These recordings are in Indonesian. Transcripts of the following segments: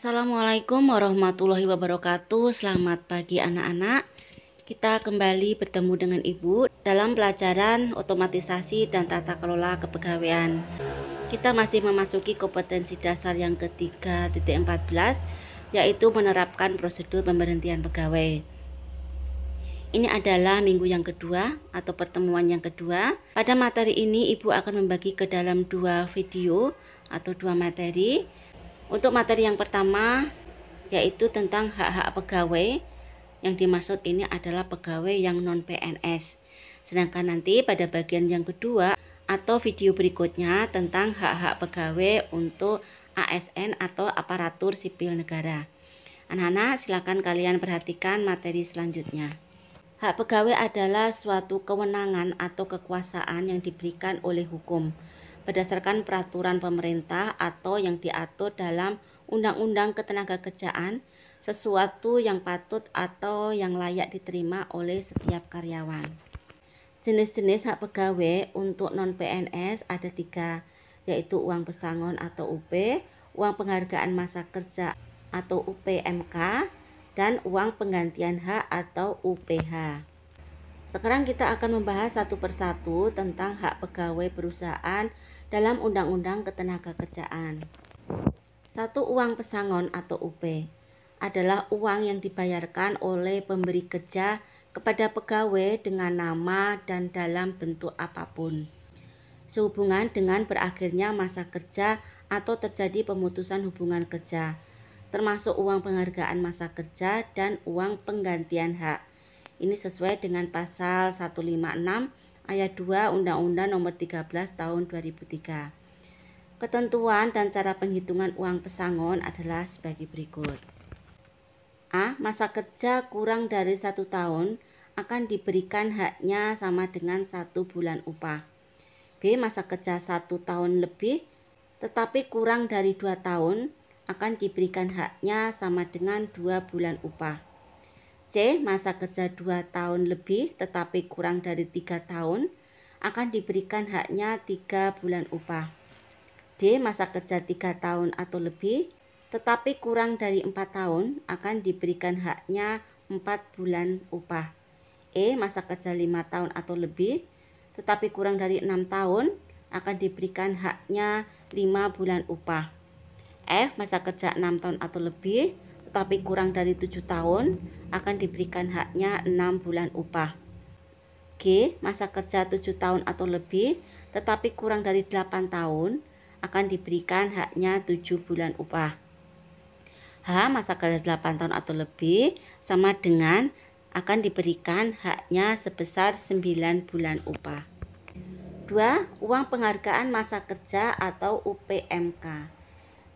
Assalamualaikum warahmatullahi wabarakatuh. Selamat pagi anak-anak. Kita kembali bertemu dengan Ibu dalam pelajaran otomatisasi dan tata kelola kepegawaian. Kita masih memasuki kompetensi dasar yang ketiga.14, yaitu menerapkan prosedur pemberhentian pegawai. Ini adalah minggu yang kedua atau pertemuan yang kedua. Pada materi ini Ibu akan membagi ke dalam dua video atau dua materi. Untuk materi yang pertama yaitu tentang hak-hak pegawai. Yang dimaksud ini adalah pegawai yang non PNS. Sedangkan nanti pada bagian yang kedua atau video berikutnya tentang hak-hak pegawai untuk ASN atau aparatur sipil negara. Anak-anak, silakan kalian perhatikan materi selanjutnya. Hak pegawai adalah suatu kewenangan atau kekuasaan yang diberikan oleh hukum berdasarkan peraturan pemerintah atau yang diatur dalam Undang-Undang Ketenagakerjaan, sesuatu yang patut atau yang layak diterima oleh setiap karyawan. Jenis-jenis hak pegawai untuk non-PNS ada 3, yaitu uang pesangon atau UP, uang penghargaan masa kerja atau UPMK, dan uang penggantian hak atau UPH. Sekarang kita akan membahas satu persatu tentang hak pegawai perusahaan dalam Undang-Undang Ketenagakerjaan. 1. Uang pesangon atau UP adalah uang yang dibayarkan oleh pemberi kerja kepada pegawai dengan nama dan dalam bentuk apapun, sehubungan dengan berakhirnya masa kerja atau terjadi pemutusan hubungan kerja, termasuk uang penghargaan masa kerja dan uang penggantian hak. Ini sesuai dengan pasal 156 ayat 2 Undang-Undang Nomor 13 Tahun 2003. Ketentuan dan cara penghitungan uang pesangon adalah sebagai berikut. A. Masa kerja kurang dari 1 tahun akan diberikan haknya sama dengan 1 bulan upah. B. Masa kerja 1 tahun lebih tetapi kurang dari 2 tahun akan diberikan haknya sama dengan 2 bulan upah. C. Masa kerja 2 tahun lebih tetapi kurang dari 3 tahun akan diberikan haknya 3 bulan upah. D. Masa kerja 3 tahun atau lebih tetapi kurang dari 4 tahun akan diberikan haknya 4 bulan upah. E. Masa kerja 5 tahun atau lebih tetapi kurang dari 6 tahun akan diberikan haknya 5 bulan upah. F. Masa kerja 6 tahun atau lebih tetapi kurang dari 7 tahun akan diberikan haknya 6 bulan upah. G. Masa kerja 7 tahun atau lebih tetapi kurang dari 8 tahun akan diberikan haknya 7 bulan upah. H. Masa kerja 8 tahun atau lebih sama dengan akan diberikan haknya sebesar 9 bulan upah. 2. Uang penghargaan masa kerja atau UPMK.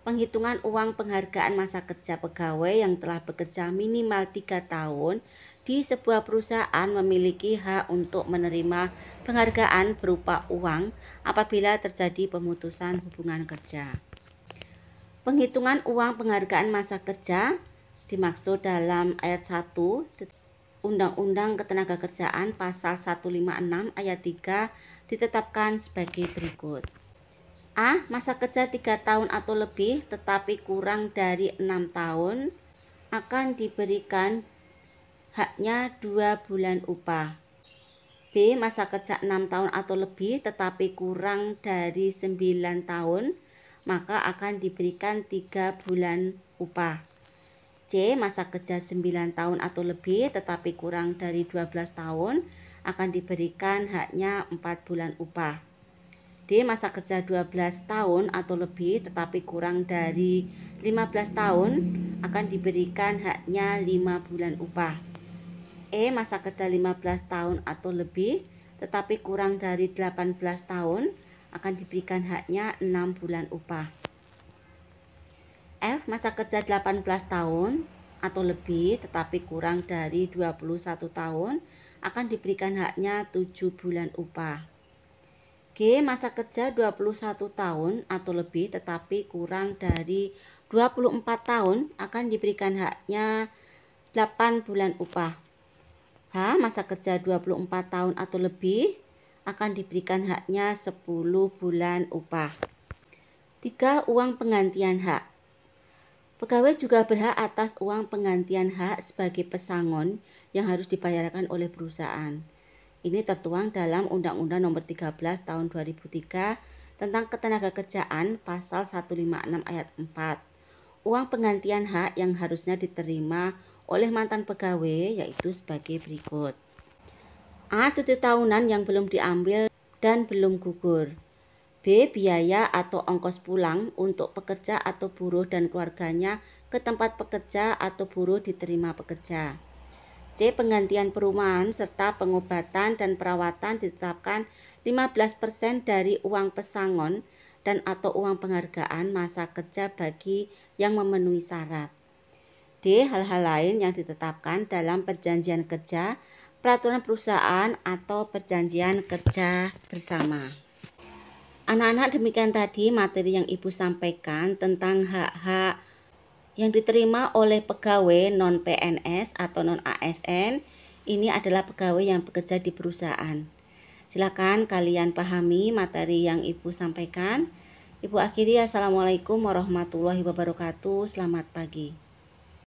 Penghitungan uang penghargaan masa kerja pegawai yang telah bekerja minimal 3 tahun di sebuah perusahaan memiliki hak untuk menerima penghargaan berupa uang apabila terjadi pemutusan hubungan kerja. Penghitungan uang penghargaan masa kerja dimaksud dalam ayat 1 Undang-Undang Ketenagakerjaan pasal 156 ayat 3 ditetapkan sebagai berikut. A. Masa kerja 3 tahun atau lebih tetapi kurang dari 6 tahun akan diberikan haknya 2 bulan upah. B. Masa kerja 6 tahun atau lebih tetapi kurang dari 9 tahun maka akan diberikan 3 bulan upah. C. Masa kerja 9 tahun atau lebih tetapi kurang dari 12 tahun akan diberikan haknya 4 bulan upah. D. Masa kerja 12 tahun atau lebih tetapi kurang dari 15 tahun akan diberikan haknya 5 bulan upah. E. Masa kerja 15 tahun atau lebih tetapi kurang dari 18 tahun akan diberikan haknya 6 bulan upah. F. Masa kerja 18 tahun atau lebih tetapi kurang dari 21 tahun akan diberikan haknya 7 bulan upah. G. Masa kerja 21 tahun atau lebih tetapi kurang dari 24 tahun akan diberikan haknya 8 bulan upah. H. Masa kerja 24 tahun atau lebih akan diberikan haknya 10 bulan upah. 3. Uang penggantian hak. Pegawai juga berhak atas uang penggantian hak sebagai pesangon yang harus dibayarkan oleh perusahaan. Ini tertuang dalam Undang-Undang Nomor 13 Tahun 2003 tentang Ketenagakerjaan Pasal 156 Ayat 4. Uang penggantian hak yang harusnya diterima oleh mantan pegawai yaitu sebagai berikut. A. Cuti tahunan yang belum diambil dan belum gugur. B. Biaya atau ongkos pulang untuk pekerja atau buruh dan keluarganya ke tempat pekerja atau buruh diterima pekerja. C. Penggantian perumahan serta pengobatan dan perawatan ditetapkan 15% dari uang pesangon dan atau uang penghargaan masa kerja bagi yang memenuhi syarat. D. Hal-hal lain yang ditetapkan dalam perjanjian kerja, peraturan perusahaan atau perjanjian kerja bersama. Anak-anak, demikian tadi materi yang Ibu sampaikan tentang hak-hak yang diterima oleh pegawai non-PNS atau non-ASN. Ini adalah pegawai yang bekerja di perusahaan. Silakan kalian pahami materi yang Ibu sampaikan. Ibu akhiri, Assalamualaikum warahmatullahi wabarakatuh. Selamat pagi.